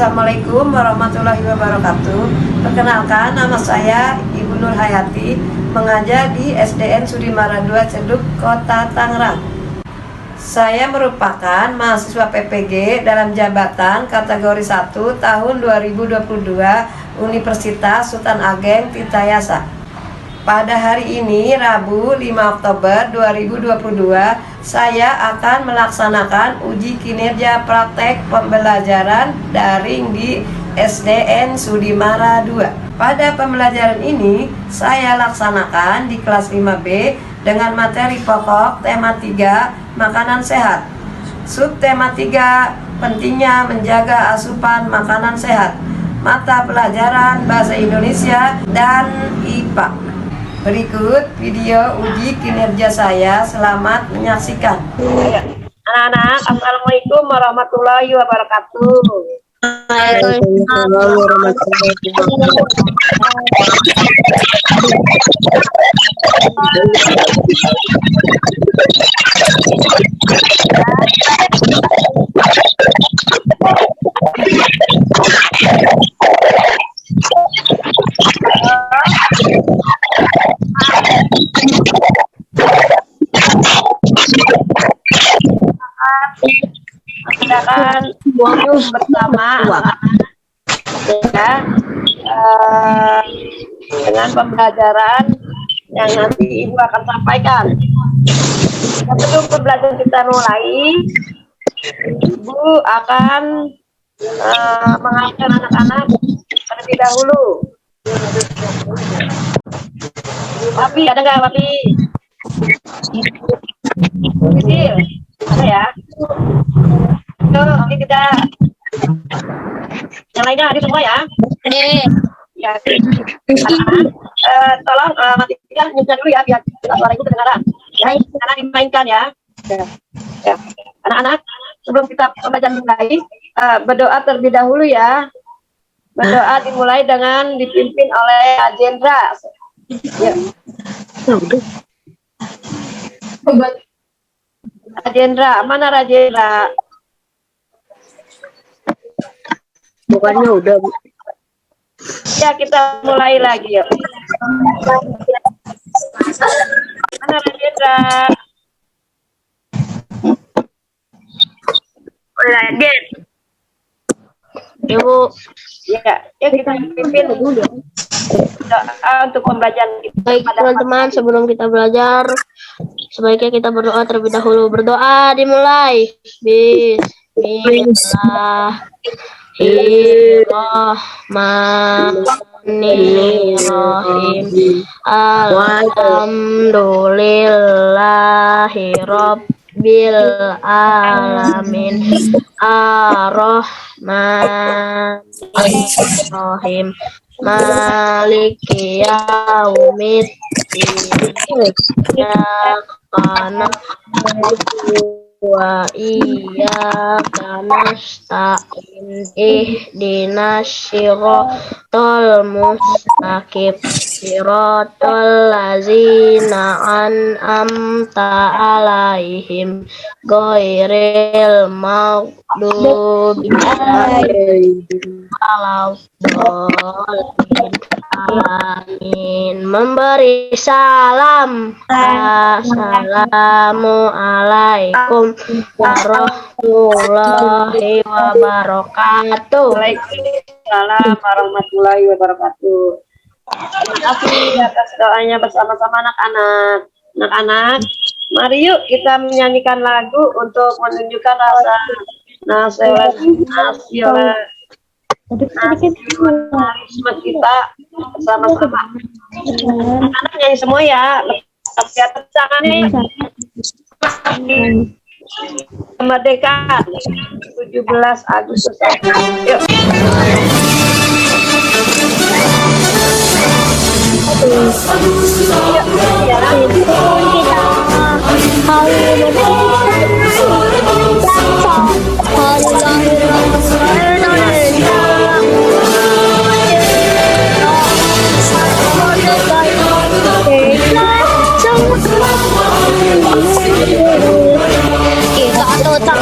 Assalamualaikum warahmatullahi wabarakatuh. Perkenalkan, nama saya Ibu Nur Hayati, mengajar di SDN Sudimara 2 Ceduk, Kota Tangerang. Saya merupakan mahasiswa PPG dalam jabatan kategori 1 tahun 2022 Universitas Sultan Ageng Tirtayasa. Pada hari ini, Rabu 5 Oktober 2022, saya akan melaksanakan uji kinerja praktek pembelajaran daring di SDN Sudimara 2. Pada pembelajaran ini, saya laksanakan di kelas 5B dengan materi pokok tema 3, makanan sehat. Subtema 3, pentingnya menjaga asupan makanan sehat. Mata pelajaran Bahasa Indonesia dan IPA. Berikut video uji kinerja saya, selamat menyaksikan. Anak-anak, Assalamualaikum warahmatullahi wabarakatuh. Waalaikumsalam warahmatullahi Silakan duduk bersama ya, dengan pembelajaran yang nanti Ibu akan sampaikan. Sebelum pembelajaran kita mulai, Ibu akan mengajar anak-anak terlebih dahulu. Papi, ada nggak Papi? Kecil, ada ya? Ini kita yang lainnya ada semua ya. Ya, tolong matikan musik dulu ya biar suara itu kedengaran. Ya, karena dimainkan ya. Ya. Anak-anak, sebelum kita pembelajaran mulai, berdoa terlebih dahulu ya. Berdoa dimulai dengan dipimpin oleh Ajendra. Ya. Rajendra, mana Rajendra? Bukannya udah, Bu. Ya, kita mulai lagi ya. Mana Rajendra? Rajen. Ibu. Ya kita pimpin doa untuk pembelajaran kita. Baik teman-teman, sebelum kita belajar, sebaiknya kita berdoa terlebih dahulu. Berdoa dimulai. Bismillahirrahmanirrahim. Alhamdulillahirabbil alamin. Ar-Rahmanir-Rahim. Maliki yaumiddin. Iyyaka na'budu wa iyyaka nasta'in. Ihdinas siratal mustaqim. Siratal ladzina an'amta 'alaihim ghairil maghdubi 'alaihim waladdallin. Amin. Memberi salam. Assalamualaikum warahmatullahi wabarakatuh. Waalaikumsalam warahmatullahi wabarakatuh. Terima kasih atas doanya bersama-sama anak-anak. Anak-anak, mari yuk kita menyanyikan lagu untuk menunjukkan rasa nasionalisme kita bersama-sama. Anak-anak nyanyi semua ya. Di atas tangannya. Kemerdekaan 17 Agustus. Yuk. Kita tetap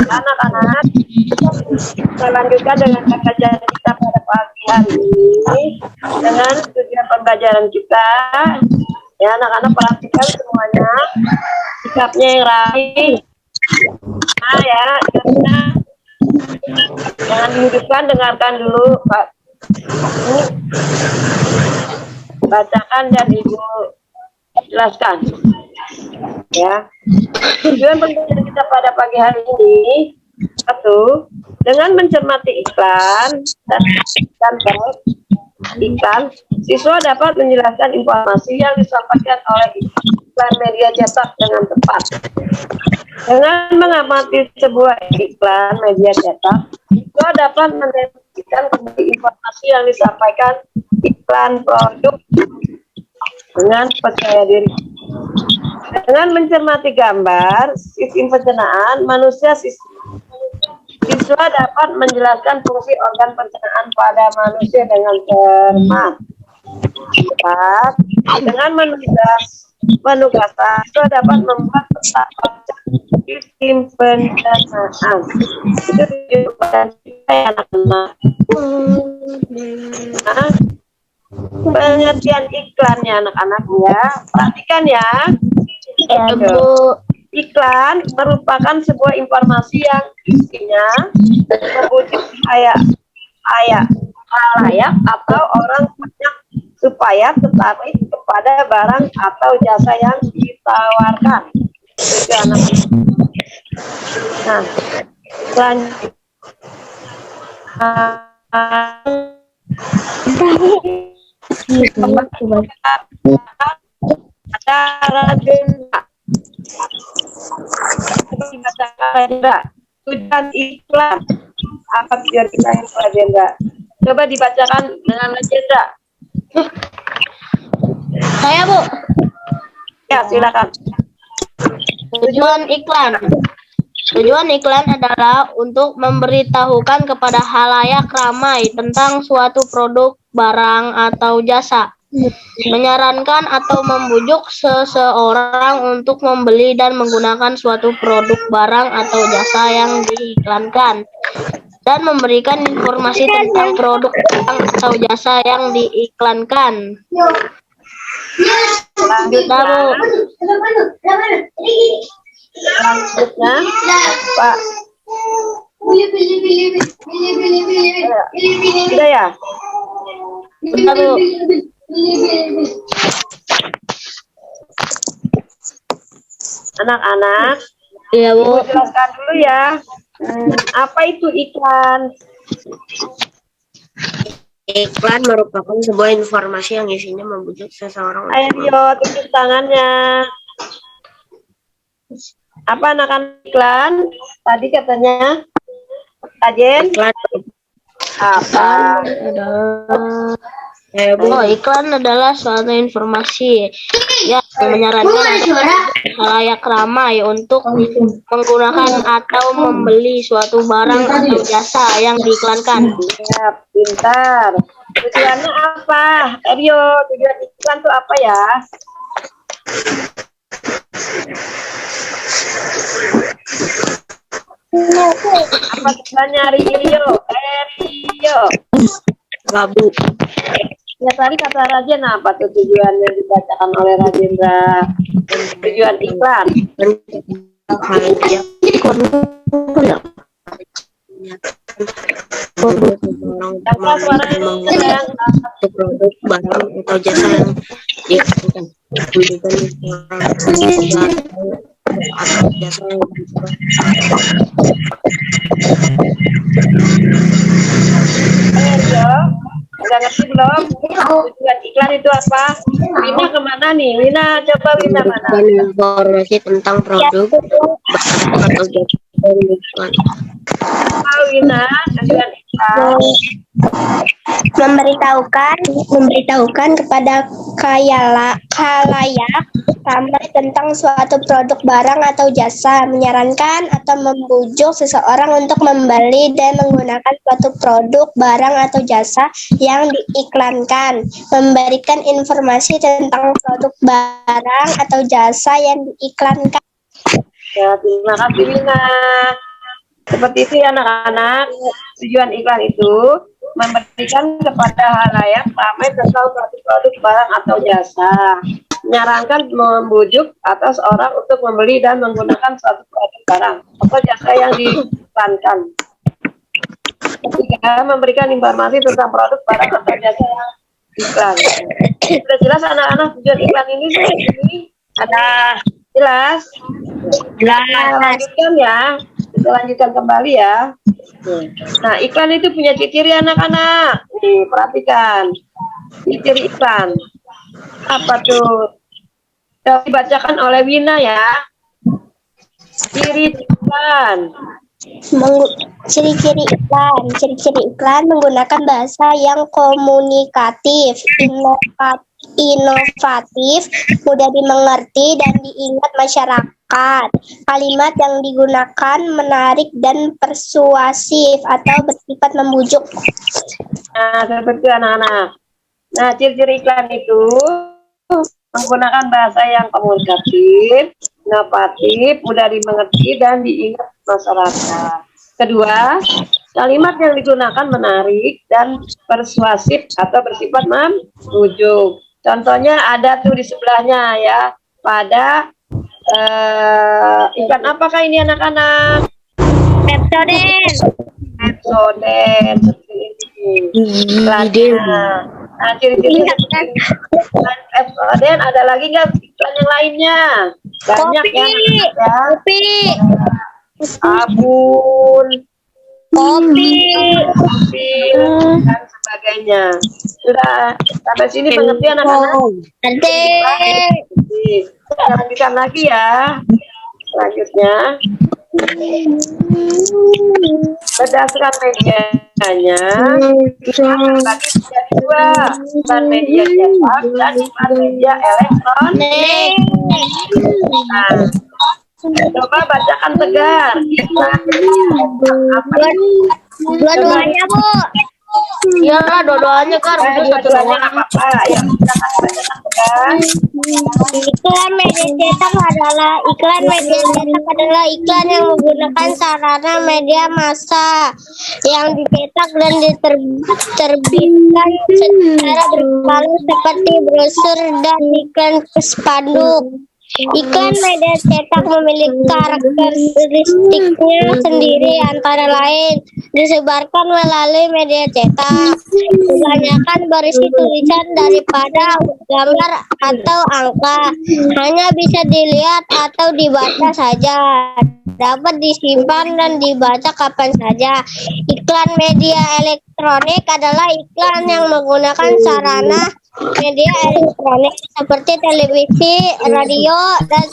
Anak-anak, kita lanjutkan dengan pembelajaran kita pada pagi hari ini dengan tujuan pembelajaran kita. Ya, anak-anak perhatikan semuanya sikapnya yang rapi. Nah ya, jangan dihidupkan, dengarkan dulu Pak. Bacakan dan Ibu jelaskan. Ya. Tujuan pembelajaran kita pada pagi hari ini, satu, dengan mencermati iklan dan teks iklan, siswa dapat menjelaskan informasi yang disampaikan oleh iklan media cetak dengan tepat. Dengan mengamati sebuah iklan media cetak, siswa dapat mendefinisikan kembali informasi yang disampaikan iklan produk dengan percaya diri. Dengan mencermati gambar sistem pencernaan manusia, siswa dapat menjelaskan fungsi organ pencernaan pada manusia dengan cermat. Cepat. Dengan penugasan, siswa dapat membuat peta sistem pencernaan. Itu tujuan kita ya anak-anak. Nah, pengertian iklannya anak-anak ya, perhatikan ya. Iklan merupakan sebuah informasi yang isinya membujuk halayak atau orang banyak supaya tertarik kepada barang atau jasa yang ditawarkan. Itu anak-anak. Nah, selanjutnya. Tujuan iklan apa tujuan iklan Rajendra? Coba dibacakan dengan Rajendra. Saya, Bu. Ya, silakan. Tujuan iklan. Tujuan iklan adalah untuk memberitahukan kepada halayak ramai tentang suatu produk, barang, atau jasa. Menyarankan atau membujuk seseorang untuk membeli dan menggunakan suatu produk, barang, atau jasa yang diiklankan. Dan memberikan informasi tentang produk, barang, atau jasa yang diiklankan. Selanjutnya, Pak. Sudah ya? Sudah, Bu. Anak-anak, Iya, Bu. jelaskan dulu ya. Apa itu iklan? Iklan merupakan sebuah informasi yang isinya membujuk seseorang. Ayo, tepuk tangannya. Apa anak-anak iklan? Tadi katanya, Ajen? Iklan Apa? Oh, iklan adalah suatu informasi yang menyarankan halayak ramai untuk menggunakan atau membeli suatu barang atau jasa yang diiklankan. Ya, pintar. Tujuannya apa? Ayo, tujuan iklan itu apa ya? Apa tujuannya Rio? Rio. Babu. Ya tadi kata Rajen apa tuh tujuannya dibacakan oleh Rajendra? Tujuan iklan. Produk, barang, atau jasa yang diiklankan. Atau jasa yang Ayo, Udah ngerti belum? Tujuan iklan itu apa? Wina kemana nih? Wina, coba Wina mana? Memberikan informasi tentang produk atau jasa yang dijual. Apa Wina? Tujuan iklan. memberitahukan kepada khalayak ramai tentang suatu produk barang atau jasa, menyarankan atau membujuk seseorang untuk membeli dan menggunakan suatu produk barang atau jasa yang diiklankan, memberikan informasi tentang produk barang atau jasa yang diiklankan. Ya, terima kasih Wina. Seperti itu ya anak-anak. Tujuan iklan itu memberikan kepada halayak ramai tentang suatu produk barang atau jasa, menyarankan, membujuk atas orang untuk membeli dan menggunakan suatu produk barang atau jasa yang diiklankan. Ketiga, memberikan informasi tentang produk barang atau jasa yang diiklan. Sudah jelas anak-anak tujuan iklan ini? Ada jelas? Kita lanjutkan ya. Kita lanjutkan kembali ya. Nah, iklan itu punya ciri anak-anak. Nih, perhatikan. Ciri iklan. Apa tuh? Dibacakan oleh Wina ya. Ciri iklan. Ciri-ciri iklan menggunakan bahasa yang komunikatif, inovatif, mudah dimengerti dan diingat masyarakat. Kalimat yang digunakan menarik dan persuasif atau bersifat membujuk. Nah, seperti anak-anak. Nah, ciri-ciri iklan itu menggunakan bahasa yang komunikatif, inovatif, mudah dimengerti dan diingat masyarakat. Kedua, kalimat yang digunakan menarik dan persuasif atau bersifat membujuk. Contohnya ada tuh di sebelahnya ya. Pada iklan apakah ini anak-anak? Pepsodent. Seperti ini. Iklannya. Nah, ciri-ciri iklan Pepsodent ada lagi nggak iklan yang lainnya? Banyak ya. Kopi, Sabun, kopi, dan sebagainya. Sudah sampai sini pengerti anak-anak? Kita lanjutkan lagi ya. Selanjutnya, berdasarkan medianya, iklan terbagi menjadi dua, iklan media cetak dan iklan media elektronik. Nah, coba bacakan tegar. Iklan apa? Dua-duanya, Bu. Iyalah, dua-duanya kan. Dua-duanya nggak apa-apa. Ya, silakan bacakan tegar. Iklan media cetak adalah iklan yang menggunakan sarana media massa yang dicetak dan diterbitkan secara berkala seperti brosur dan iklan spanduk. Iklan media cetak memiliki karakteristiknya sendiri, antara lain disebarkan melalui media cetak, kebanyakan berisi tulisan daripada gambar atau angka, hanya bisa dilihat atau dibaca saja, dapat disimpan dan dibaca kapan saja. Iklan media elektronik adalah iklan yang menggunakan sarana media elektronik seperti televisi, radio, dan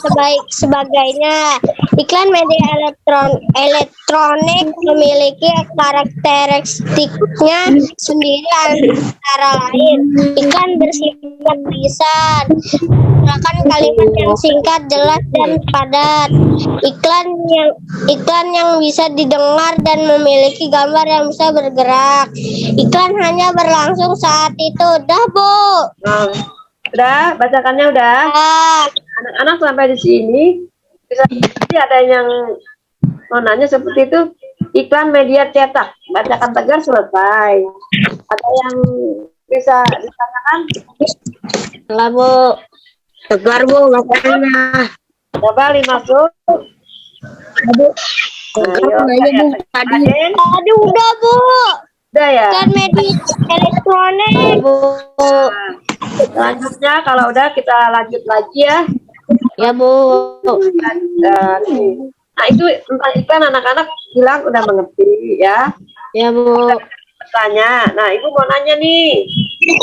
sebagainya. Iklan media elektronik memiliki karakteristiknya sendiri, antara lain iklan bersifat lisan, menggunakan kalimat yang singkat, jelas, dan padat. Iklan yang bisa didengar dan memiliki gambar yang bisa bergerak. Iklan hanya berlangsung saat itu. Dah, Bu. Nah, udah bacakannya udah. Anak-anak sampai di sini bisa ada yang mau nanya seperti itu. Iklan media cetak, bacakan tegar, selesai. Ada yang bisa ditanyakan? Enggak, Bu. Tegar, Bu, makanya. Coba masuk. Ayo, Tadi udah, Bu. udah ya. Iklan media elektronik. Nah, selanjutnya kalau udah kita lanjut lagi ya. Ya, Bu. Nah, itu tentang iklan anak-anak bilang udah mengerti ya. Ya, Bu. bertanya. Nah, Ibu mau nanya nih,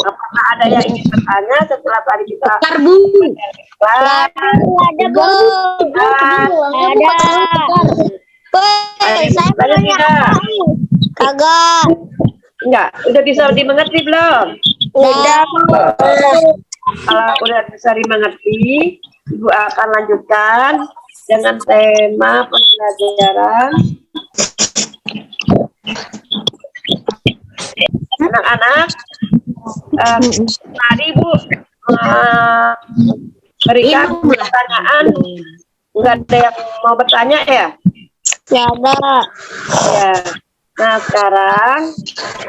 apakah ada yang ingin bertanya setelah tadi kita Karbu. Ada, Bu. Ada. Saya mau Tanya nanya tidak? apa? Kagak. Enggak, udah bisa dimengerti belum? Udah. Kalau udah bisa dimengerti, Ibu akan lanjutkan dengan tema pembelajaran. Anak-anak, tadi Ibu berikan pertanyaan. Enggak ada yang mau bertanya ya? Ya ada. Ya. Nah, sekarang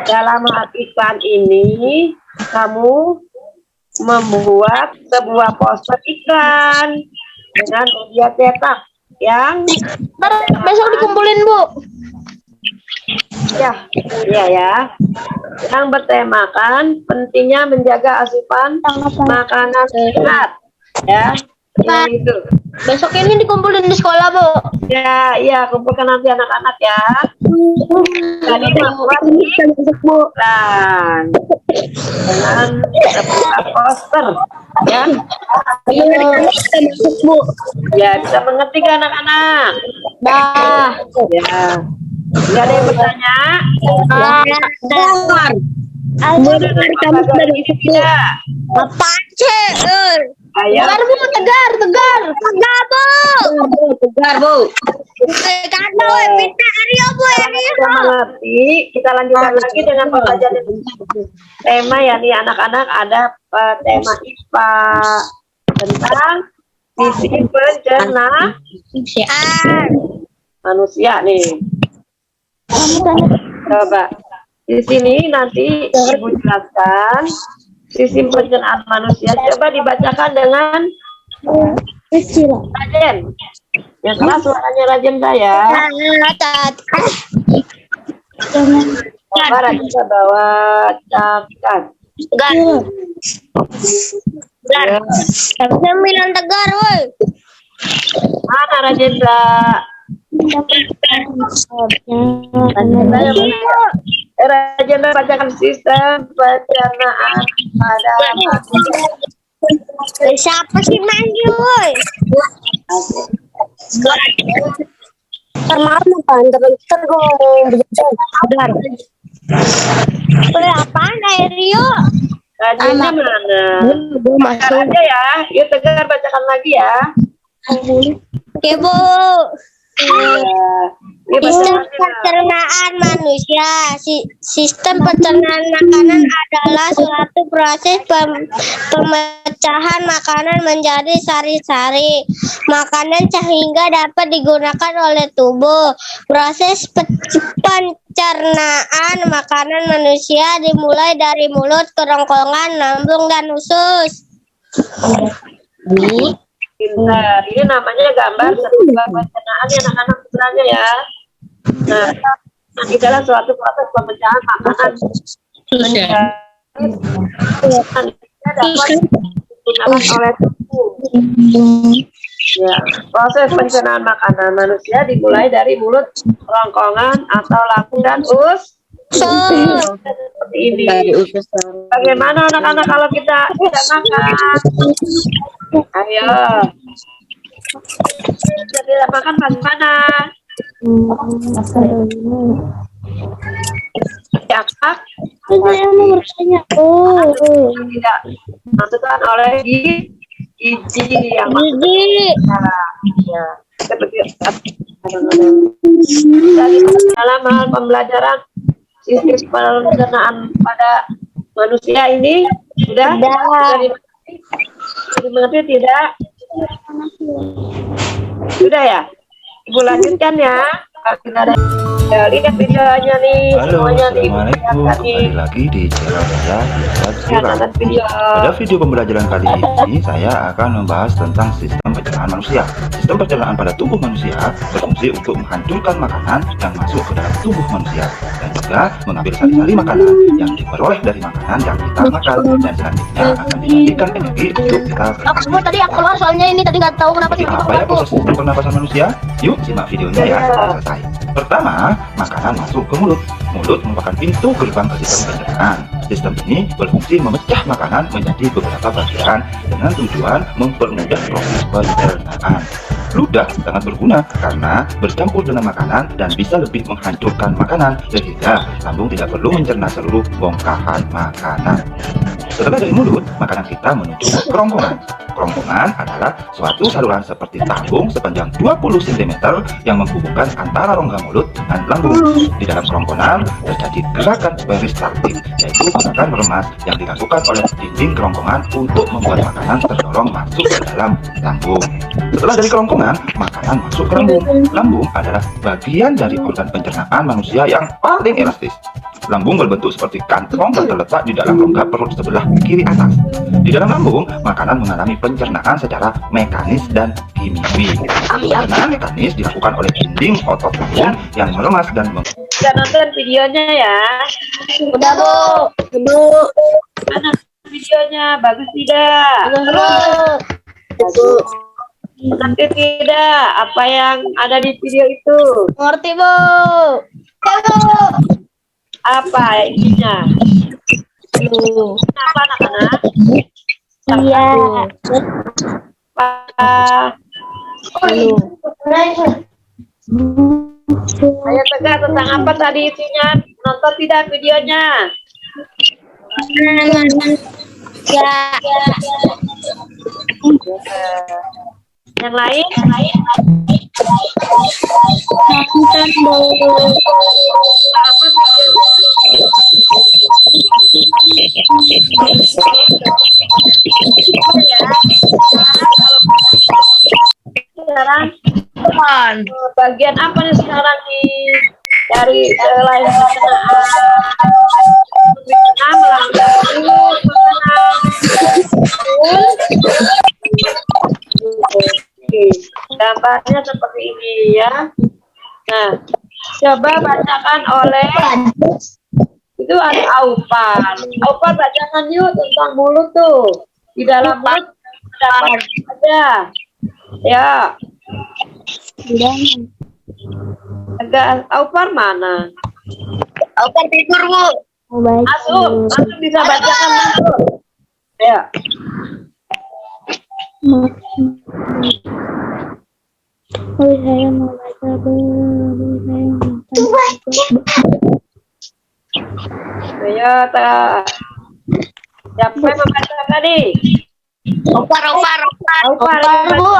dalam hal iklan ini kamu membuat sebuah poster iklan dengan media cetak yang Besok dikumpulin, Bu. ya yang bertemakan pentingnya menjaga asupan makanan sehat ya. Yang itu. Besok ini dikumpulin di sekolah, Bu. Ya, iya, kumpulkan nanti anak-anak ya. Jadi membuat iklan dengan sebuah poster, ya. Bu. Ya, bisa mengerti kan anak-anak? Dah. Ya. Nggak ada yang bertanya? Kamu dari tidak? apaan sih? Ayo. Tegar, Bu, tegar. Tegar, Bu. Tegar, Bu. Kata, we, pinta Aryo, Bu, Kita mengerti, kita lanjutkan lagi dengan pembelajaran tema ya nih anak-anak, ada tema IPA tentang sisi pencernaan manusia nih. Coba di sini nanti Ibu jelaskan sisi pencernaan manusia. Coba dibacakan dengan Rajen. Yang keras suaranya Rajen saya. Coba Rajen saya bacakan. Tegar. Tegar. Ya. Saya bilang tegar, woi. Mana Rajendra? Rajendra bacakan sistem pencernaan pada manusia. Siapa sih manggil, woi? Termalu kan, terbentar gue tegar. Apaan, Rio? Rajendra mana? Gue Tegar aja ya. Yuk Tegar bacakan lagi ya. Oke, Bu. Ya. Sistem pencernaan manusia. Sistem pencernaan makanan adalah suatu proses pemecahan makanan menjadi sari-sari makanan sehingga dapat digunakan oleh tubuh. Proses pencernaan makanan manusia dimulai dari mulut, kerongkongan, lambung, dan usus. Pintar. Ini namanya gambar sebuah pencernaan ya anak-anak sebenarnya ya. Nah, ini adalah suatu proses pemecahan makanan dapat digunakan oleh tubuh. Ya, proses pencernaan makanan manusia dimulai dari mulut, kerongkongan atau lambung dan usus. Seperti ini. Bagaimana anak-anak kalau kita tidak makan? Ayo. Kita tidak makan bagaimana? Cakap. Tidak masukkan oleh gizi yang ya, seperti dari dalam hal pembelajaran sistem pencernaan pada manusia ini sudah dimengerti tidak? Sudah ya? Ibu lanjutkan ya. Kita ada lihat videonya nih. Halo, Semuanya nih. Assalamualaikum. Kembali lagi di channel saya, Ustaz Siraj. Nonton video. Pada video pembelajaran kali ini, saya akan membahas tentang sistem pencernaan manusia. Sistem pencernaan pada tubuh manusia berfungsi untuk menghancurkan makanan yang masuk ke dalam tubuh manusia dan juga mengambil sari-sari makanan yang diperoleh dari makanan yang kita makan dan selanjutnya akan dijadikan energi untuk kita. Aku tadi aku keluar soalnya ini tadi nggak tahu kenapa Seperti tiba-tiba apa ya aku. proses sistem pernapasan manusia? Yuk simak videonya ya sampai selesai. Pertama, makanan masuk ke mulut. Mulut merupakan pintu gerbang ke sistem pencernaan. Sistem ini berfungsi memecah makanan menjadi beberapa bagian dengan tujuan mempermudah proses pencernaan. Ludah sangat berguna karena bercampur dengan makanan dan bisa lebih menghancurkan makanan sehingga lambung tidak perlu mencerna seluruh bongkahan makanan. Setelah dari mulut, makanan kita menuju ke kerongkongan. Kerongkongan adalah suatu saluran seperti tabung sepanjang 20 cm yang menghubungkan antara rongga mulut dan lambung. Di dalam kerongkongan terjadi gerakan peristaltik, yaitu gerakan meremas yang dilakukan oleh dinding kerongkongan untuk membuat makanan terdorong masuk ke dalam lambung. Setelah dari kerongkongan, makanan masuk ke lambung. Lambung adalah bagian dari organ pencernaan manusia yang paling elastis. Lambung berbentuk seperti kantong dan terletak di dalam rongga perut sebelah kiri atas. Di dalam lambung, makanan mengalami pencernaan secara mekanis dan kimiawi. Pencernaan mekanis dilakukan oleh dinding otot lambung yang meremas dan Udah nonton videonya ya. Udah, Bu. Mana videonya? Bagus tidak? Bagus. Ngerti tidak apa yang ada di video itu? Ngerti, Bu. Apa isinya? Bu. Apa anak-anak? Iya. Apa? Ayo tegak tentang apa tadi isinya? Nonton tidak videonya? Ya. Yang lain? Nonton, Bu. Sekarang bagian apa nih sekarang nih dari selain pencernaan melangkah dulu gambarnya seperti ini ya. Nah, coba bacakan oleh itu ada Aupar. Aupar bacakan yuk tentang mulut tuh. Di dalam mulut terdapat apa aja. Ya. Agak Aupar mana? Aupar tidur, Bu. Masuk bisa bacakan masuk. Ya. Saya mau baca, Bu. Ayo, siapa yang membaca tadi? Aupar, Bu. Aupar. Bu,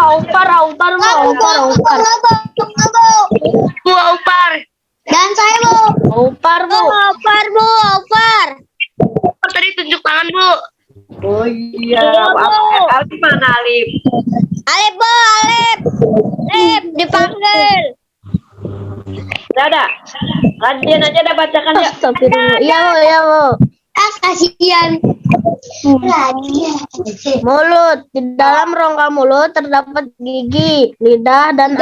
Aupar. Dan saya, Bu. Aupar, Bu. Tadi tunjuk tangan, Bu. Oh iya, Alif mana Alif? Alif, Bu, Alif, dipanggil. Udah ada. Lanjutin aja dah bacakan ya. Astagfirullah. Iya, Bu. Kasihan. Mulut. Di dalam rongga mulut terdapat gigi, lidah, dan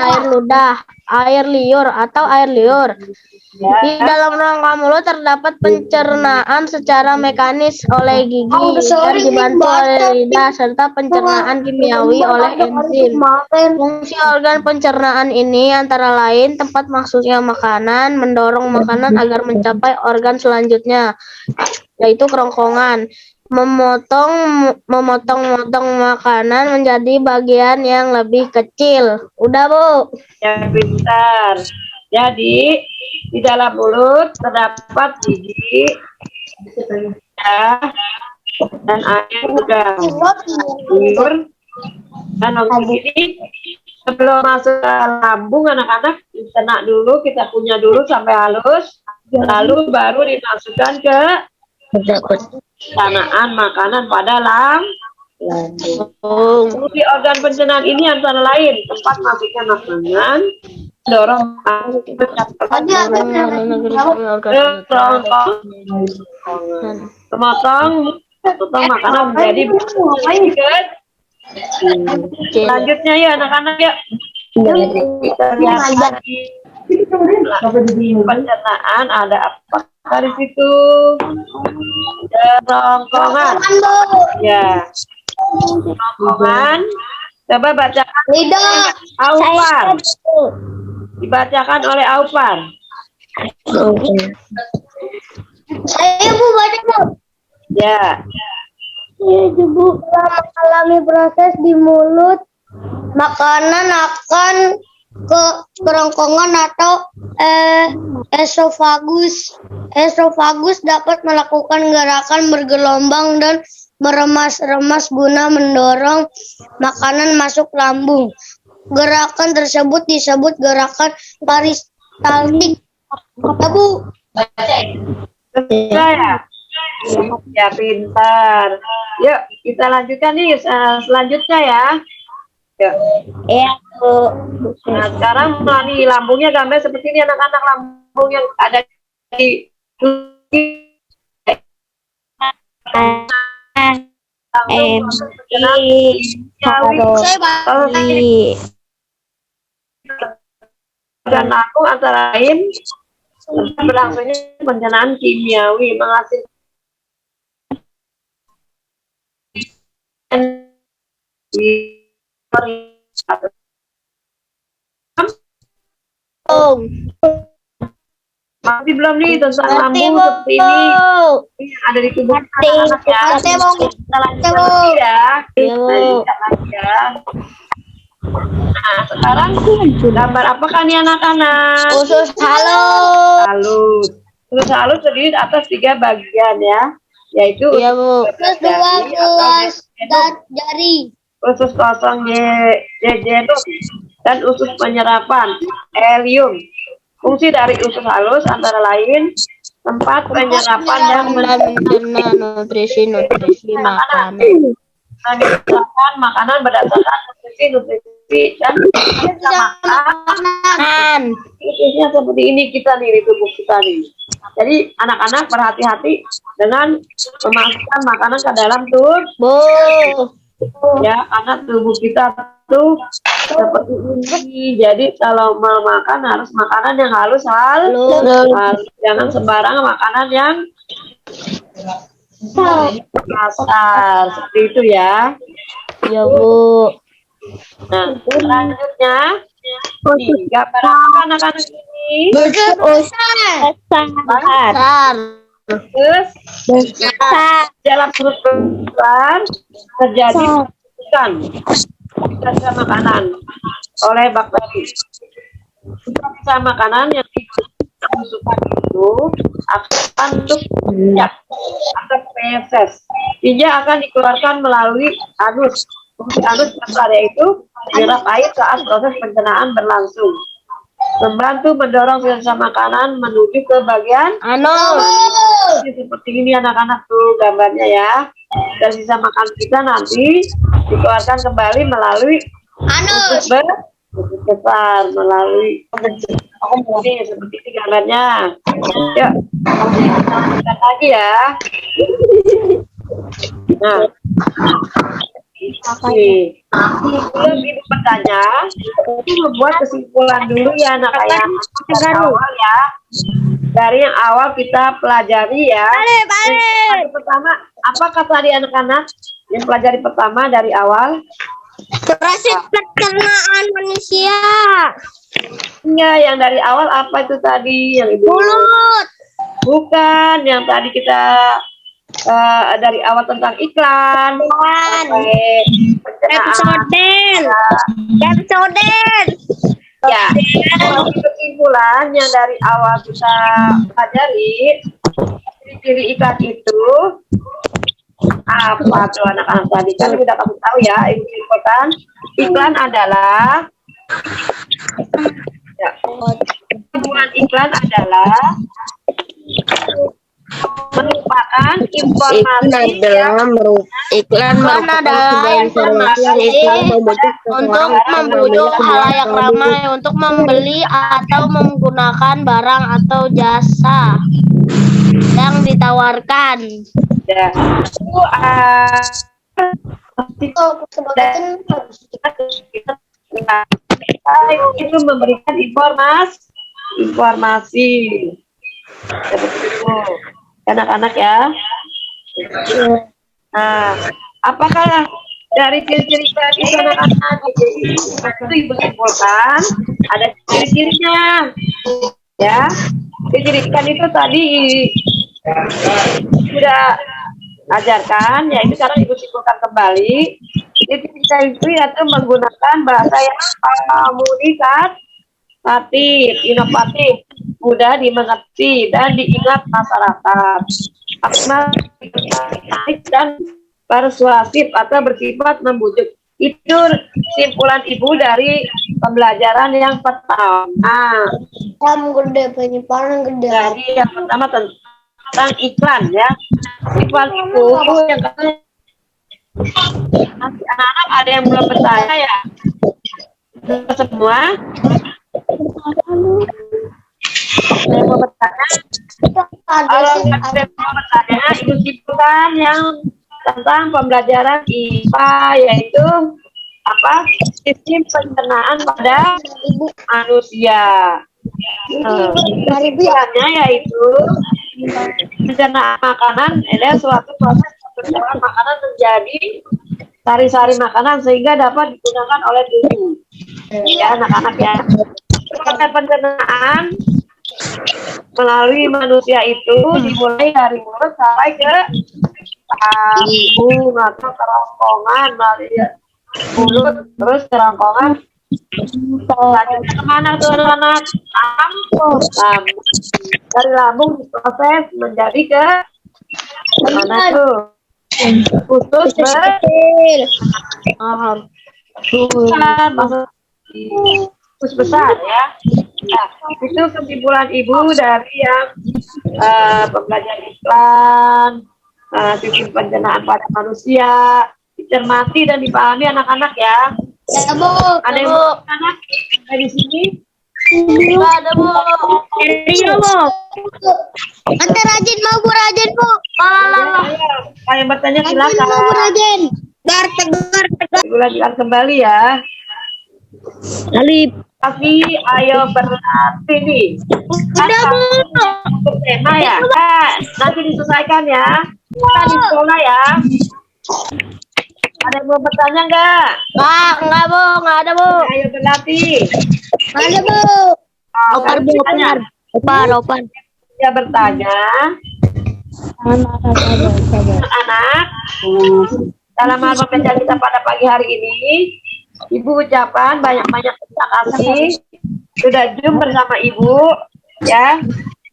air liur atau air liur. Di dalam rongga mulut terdapat pencernaan secara mekanis oleh gigi dan dibantu oleh lidah serta pencernaan kimiawi oleh enzim. Fungsi organ pencernaan ini antara lain tempat masuknya makanan, mendorong makanan agar mencapai organ selanjutnya, yaitu kerongkongan. Memotong makanan menjadi bagian yang lebih kecil. Udah, Bu. Ya, bentar. Jadi di dalam mulut terdapat gigi, lidah, dan air juga liur. Dan ini sebelum masuk ke lambung anak-anak dicerna dulu, kita punya dulu sampai halus, lalu baru dimasukkan ke pencernaan makanan pada lambung. Fungsi organ pencernaan ini antara lain tempat masuknya makanan, dorong potong makanan menjadi selanjutnya ya anak-anak ya. Kita lihat lagi pencernaan ada apa dari situ? Kerongkongan. Ya. Kerongkongan. Coba bacakan. Lidah. Aupar. Dibacakan oleh Aupar. Saya Bu baca Bu. Ya. Tubuh mengalami proses di mulut, makanan akan ke kerongkongan atau esofagus. Esofagus dapat melakukan gerakan bergelombang dan meremas-remas guna mendorong makanan masuk lambung. Gerakan tersebut disebut gerakan peristaltik. Apa Bu? Saya. Ya, pintar. Yuk, kita lanjutkan nih selanjutnya ya. Yuk. Iya Bu. Nah, sekarang melalui lambungnya gambar seperti ini anak-anak, lambung yang ada di dan lambung antara lain berlangsungnya pencernaan kimiawi menghasilkan masih belum nih tentang lambung seperti ini yang ada di tubuh anak-anak ya. Kita lanjutkan lagi ya. Lanjutkan lagi ya. Nah, sekarang gambar apakah nih anak-anak? Usus halus. Halus. Usus halus terdiri atas 3 bagian ya, yaitu Iya Bu. usus Terus 2 buah jari. usus kosong jejenum dan usus penyerapan helium. Fungsi dari usus halus antara lain tempat penyerapan dan mencerna nutrisi makanan. menyediakan makanan berdasarkan nutrisi dan Makanan. nutrisinya seperti ini kita nih di tubuh kita nih. Jadi anak-anak berhati-hati dengan memasukkan makanan ke dalam tubuh Bu. ya, karena tubuh kita tuh seperti ini. Jadi kalau mau makan harus makanan yang halus. Jangan sembarang makanan yang kasar seperti itu ya. Ya Bu. Nah, selanjutnya nih, gambar apa anak-anak ini? Besar. Terus dalam perut besar terjadi pembentukan sisa makanan oleh bakteri. Sisa makanan yang dimasukkan itu akan atau feses. Dia akan dikeluarkan melalui anus. Fungsi anus besar yaitu menyerap air saat proses pencernaan berlangsung, membantu mendorong sisa makanan menuju ke bagian Anus. seperti ini anak-anak tuh gambarnya ya. Dan sisa makan kita nanti dikeluarkan kembali melalui Anus. usus besar melalui ini seperti ini gambarnya. Yuk, kita lanjutkan lagi ya. Nah, oke. Sebelum ibu bertanya, ini membuat kesimpulan dulu ya anak-anak dari awal ya. Dari yang awal kita pelajari ya. Yang pertama, apa kata tadi anak-anak yang pelajari pertama dari awal? Proses pencernaan manusia. Iya, yang dari awal apa itu tadi yang ibu? Mulut. Bukan, yang tadi kita dari awal tentang iklan sampai pencernaan. Pepsoden. Ya, kesimpulan yang dari awal kita pelajari, ciri-ciri iklan itu apa tuh anak-anak tadi kan udah kamu tahu ya, iklan. Iklan adalah tujuan iklan adalah merupakan informasi iklan adalah informasi untuk membujuk halayak ramai untuk membeli atau menggunakan barang atau jasa yang ditawarkan. ya. Itu memberikan informasi seperti itu anak-anak ya. Nah, apakah dari ciri-ciri tadi anak-anak itu ibu simpulkan ada ciri-cirinya ya. ciri-ciri ikan itu tadi sudah ajarkan, yaitu sekarang Ibu simpulkan kembali. Jadi kita itu yaitu menggunakan bahasa yang komunikatif, inovatif, mudah dimengerti dan diingat masyarakat. Dan persuasif atau bersifat membujuk. Itu simpulan Ibu dari pembelajaran yang pertama. Gede, penyimpanan gede. Jadi yang pertama tentang iklan ya. Iklan itu yang nanti anak-anak ada yang belum bertanya ya. Semua. Ada yang mau bertanya? Kalau ada yang mau bertanya, Ibu simpulkan yang tentang pembelajaran IPA, yaitu apa? Sistem pencernaan pada manusia. Kesimpulannya yaitu pencernaan makanan adalah suatu proses pencernaan makanan menjadi sari-sari makanan sehingga dapat digunakan oleh tubuh. Ya anak-anak ya. Proses pencernaan melalui manusia itu dimulai dari mulut sampai ke lambung atau kerongkongan melalui mulut terus kerongkongan. Selanjutnya kemana tuh anak-anak? Lambung. Dari lambung diproses menjadi ke mana tuh? Usus usus besar ya. Nah, itu kesimpulan Ibu dari yang pembelajaran iklan, sistem pencernaan pada manusia, dicermati dan dipahami anak-anak ya. Ya, Bu. Ada yang mau anak dari sini? Enggak ada, Bu. Iya, Bu. Nanti rajin mau Bu, rajin Bu. Kalau yang bertanya Rajin mau Bu, silakan. rajin. Tegar. Ibu lanjutkan kembali ya. Alif. Tapi ayo berarti nih. Udah, Bu. Untuk tema ya. Nanti diselesaikan ya. Kita di sekolah ya. Ada yang mau bertanya enggak? Enggak Bu, enggak ada Bu. Ayo berlatih. Ada Bu. Opar, Bu, opar. Opar. Ya bertanya. Anak-anak. Dalam hal pembelajaran kita pada pagi hari ini, Ibu ucapkan banyak-banyak terima kasih sudah Zoom bersama Ibu ya.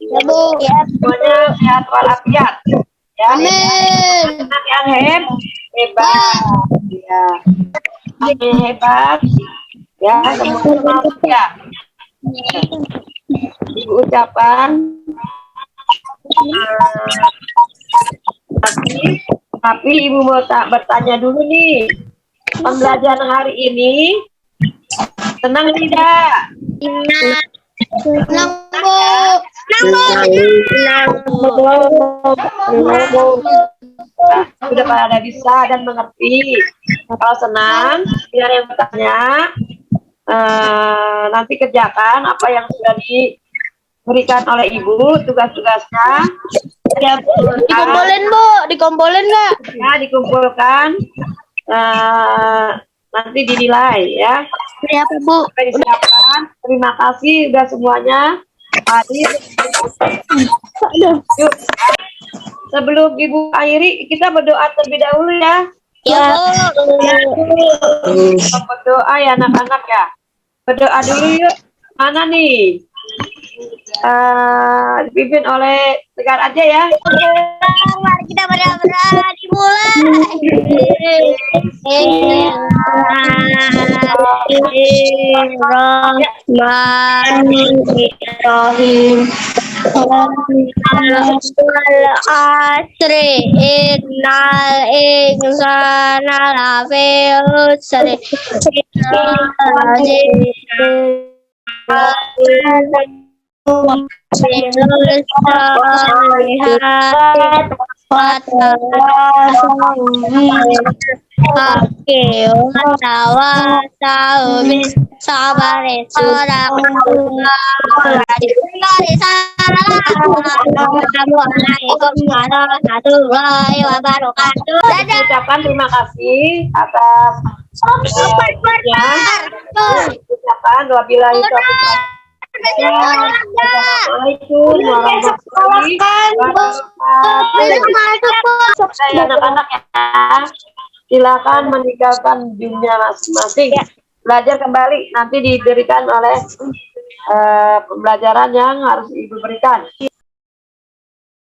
Ya Bu. Semuanya sehat walafiat. Ya. Amin. Anak yang hebat. Ya. Anak yang hebat. Ya, semoga ya. Ibu ucapkan tapi Ibu mau bertanya dulu nih. Pembelajaran hari ini tenang tidak? Tenang Bu. Sudah pada bisa dan mengerti. Kalau senang, biar yang bertanya nanti kerjakan apa yang sudah diberikan oleh Ibu, tugas-tugasnya. Dikumpulin Bu, dikumpulin nggak? Ya, dikumpulkan. Nanti dinilai ya. Siapa Bu? Sampai disiapkan. Terima kasih sudah semuanya hadir. Yuk. Sebelum Ibu akhiri, kita berdoa terlebih dahulu ya. Ya Bu. Berdoa ya anak-anak ya. Berdoa dulu yuk. Mana nih? Dipimpin oleh Tegar aja ya. Mari kita berdoa dimulai. Bismillahirrahmanirrahim. Al-asri innal insana lafi khusr. Ucapkan terima kasih atas ucapan wabillahi taufiq Assalamualaikum warahmatullahi wabarakatuh. Saya anak-anak ya, silakan meninggalkan dunia masing-masing. Belajar kembali nanti diberikan oleh pembelajaran yang harus Ibu berikan.